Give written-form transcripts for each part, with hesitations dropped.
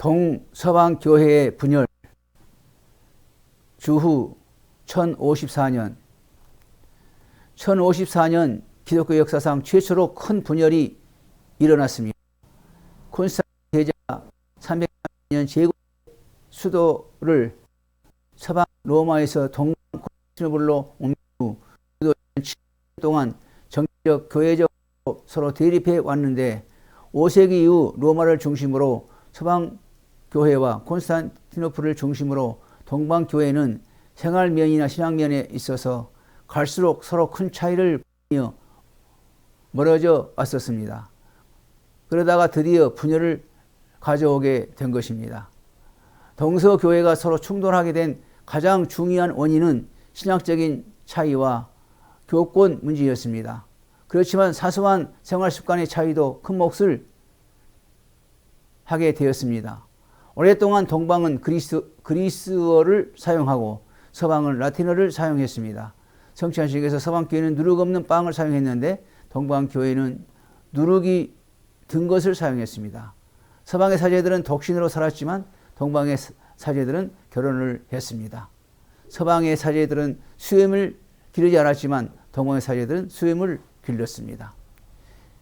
동서방 교회의 분열 주후 1054년 기독교 역사상 최초로 큰 분열이 일어났습니다. 콘스탄틴 대제가 300년 제국 수도를 서방 로마에서 동방 콘스탄티노플로 옮긴 후 7년 동안 정치적 교회적으로 서로 대립해 왔는데 5세기 이후 로마를 중심으로 서방 교회와 콘스탄티노플을 중심으로 동방 교회는 생활면이나 신앙면에 있어서 갈수록 서로 큰 차이를 보이며 멀어져 왔었습니다. 그러다가 드디어 분열을 가져오게 된 것입니다. 동서교회가 서로 충돌하게 된 가장 중요한 원인은 신학적인 차이와 교권 문제였습니다. 그렇지만 사소한 생활 습관의 차이도 큰 몫을 하게 되었습니다. 오랫동안 동방은 그리스어를 사용하고 서방은 라틴어를 사용했습니다. 성찬식에서 서방교회는 누룩 없는 빵을 사용했는데 동방교회는 누룩이 든 것을 사용했습니다. 서방의 사제들은 독신으로 살았지만 동방의 사제들은 결혼을 했습니다. 서방의 사제들은 수염을 기르지 않았지만 동방의 사제들은 수염을 길렀습니다.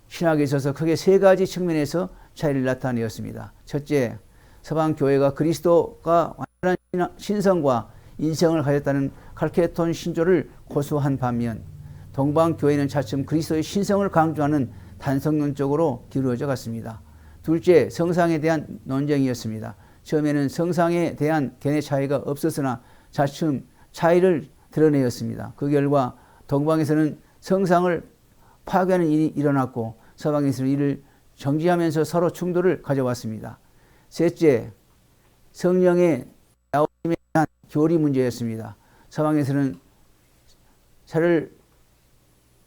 신학에 있어서 크게 세 가지 측면에서 차이를 나타내었습니다. 첫째, 서방교회가 그리스도가 완전한 신성과 인성을 가졌다는 칼케톤 신조를 고수한 반면 동방교회는 차츰 그리스도의 신성을 강조하는 단성론적으로 기울어져 갔습니다. 둘째, 성상에 대한 논쟁이었습니다. 처음에는 성상에 대한 견해 차이가 없었으나 차츰 차이를 드러내었습니다. 그 결과 동방에서는 성상을 파괴하는 일이 일어났고 서방에서는 이를 정지하면서 서로 충돌을 가져왔습니다. 셋째, 성령의 나오심에 대한 교리 문제였습니다. 서방에서는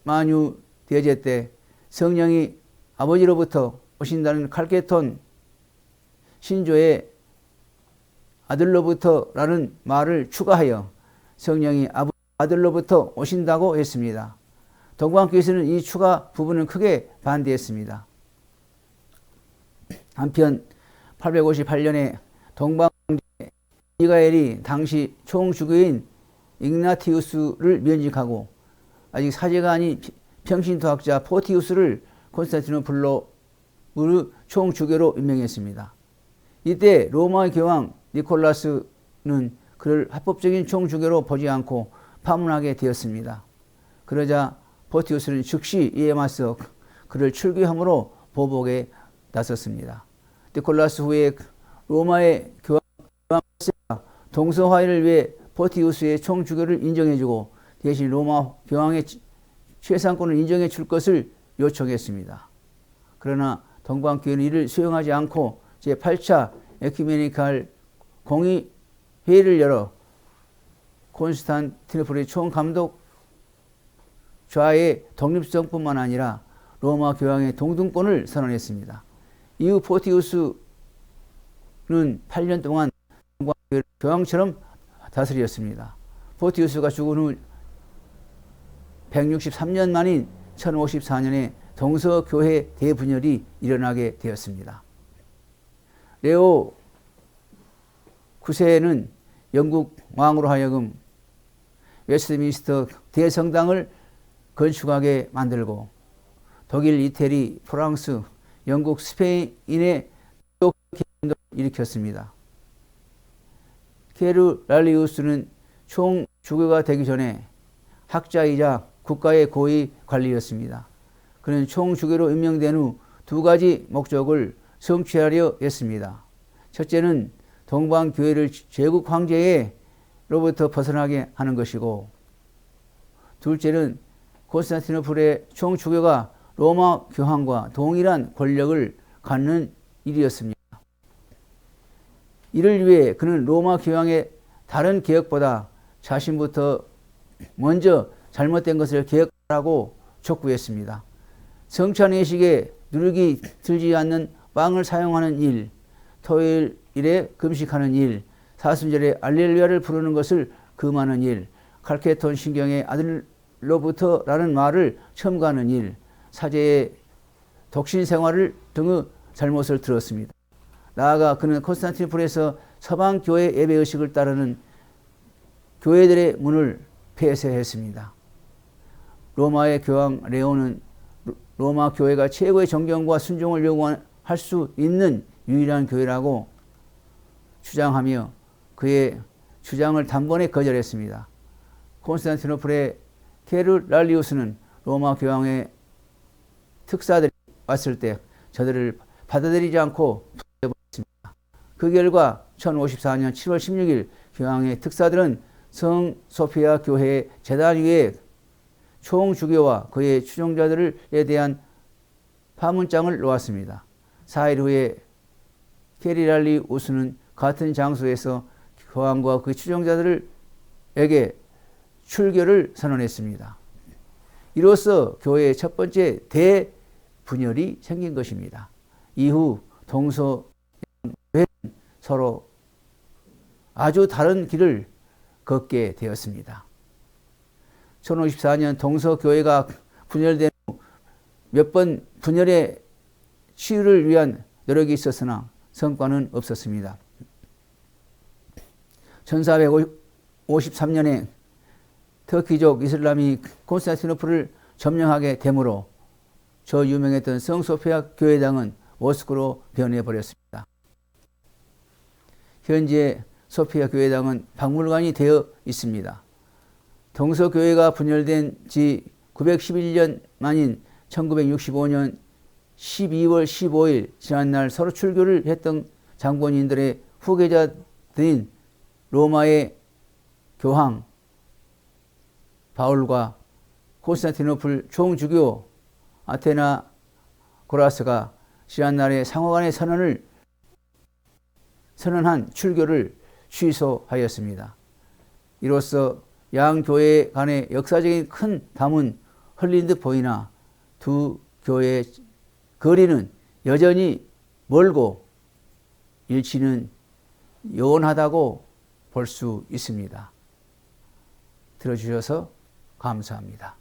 샤를마뉴 대제 때 성령이 아버지로부터 오신다는 칼케톤 신조의 아들로부터라는 말을 추가하여 성령이 아들로부터 오신다고 했습니다. 동방교회에서는 이 추가 부분은 크게 반대했습니다. 한편 858년에 동방왕제 미가엘이 당시 총주교인 igna티우스를 면직하고 아직 사제가 아닌 평신도학자 포티우스를 콘스탄티노플로 총주교로 임명했습니다. 이때 로마 교황 니콜라스는 그를 합법적인 총주교로 보지 않고 파문하게 되었습니다. 그러자 포티우스는 즉시 이에 맞서 그를 출교함으로 보복에 나섰습니다. 니콜라스 후에 로마의 교황세가 동서화해를 위해 포티우스의 총주교를 인정해주고 대신 로마 교황의 최상권을 인정해 줄 것을 요청했습니다. 그러나 동방교회는 이를 수용하지 않고 제8차 에큐메니칼 공의회의를 열어 콘스탄티노플의 총감독 좌의 독립성뿐만 아니라 로마 교황의 동등권을 선언했습니다. 이후 포티우스는 8년 동안 동방교회를 교황처럼 다스렸습니다. 포티우스가 죽은 후 163년 만인 1054년에 동서교회 대분열이 일어나게 되었습니다. 레오 9세는 영국 왕으로 하여금 웨스트민스터 대성당을 건축하게 만들고 독일, 이태리, 프랑스, 영국, 스페인의 개혁을 일으켰습니다. 케르랄리우스는 총주교가 되기 전에 학자이자 국가의 고위 관리였습니다. 그는 총주교로 임명된 후 두 가지 목적을 성취하려 했습니다. 첫째는 동방교회를 제국 황제로부터 벗어나게 하는 것이고, 둘째는 콘스탄티노플의 총주교가 로마 교황과 동일한 권력을 갖는 일이었습니다. 이를 위해 그는 로마 교황의 다른 개혁보다 자신부터 먼저 잘못된 것을 개혁하라고 촉구했습니다. 성찬예식에 누룩이 들지 않는 빵을 사용하는 일, 토요일에 금식하는 일, 사순절에 알렐루야를 부르는 것을 금하는 일, 칼케톤 신경의 아들로부터라는 말을 첨가하는 일, 사제의 독신 생활을 등의 잘못을 들었습니다. 나아가 그는 콘스탄티노플에서 서방 교회 예배 의식을 따르는 교회들의 문을 폐쇄했습니다. 로마의 교황 레오는 로마 교회가 최고의 정경과 순종을 요구할 수 있는 유일한 교회라고 주장하며 그의 주장을 단번에 거절했습니다. 콘스탄티노플의 게르랄리우스는 로마 교황의 특사들이 왔을 때 저들을 받아들이지 않고 부숴버렸습니다. 그 결과 1054년 7월 16일 교황의 특사들은 성 소피아 교회의 제단 위에 총주교와 그의 추종자들에 대한 파문장을 놓았습니다. 4일 후에 게르랄리우스는 같은 장소에서 교황과 그 추종자들에게 출교를 선언했습니다. 이로써 교회의 첫 번째 대분열이 생긴 것입니다. 이후 동서교회는 서로 아주 다른 길을 걷게 되었습니다. 1054년 동서교회가 분열된 후 몇 번 분열의 치유를 위한 노력이 있었으나 성과는 없었습니다. 1453년에 터키족 이슬람이 콘스탄티노플을 점령하게 되므로 저 유명했던 성소피아 교회당은 모스크로 변해버렸습니다. 현재 소피아 교회당은 박물관이 되어 있습니다. 동서교회가 분열된 지 911년 만인 1965년 12월 15일 지난날 서로 출교를 했던 장본인들의 후계자들인 로마의 교황 바울과 콘스탄티노플 총주교 아테나 고라스가 지난날에 상호간의 선언한 출교를 취소하였습니다. 이로써 양 교회 간의 역사적인 큰 담은 흘린 듯 보이나 두 교회의 거리는 여전히 멀고 일치는 요원하다고 볼 수 있습니다. 들어주셔서 감사합니다.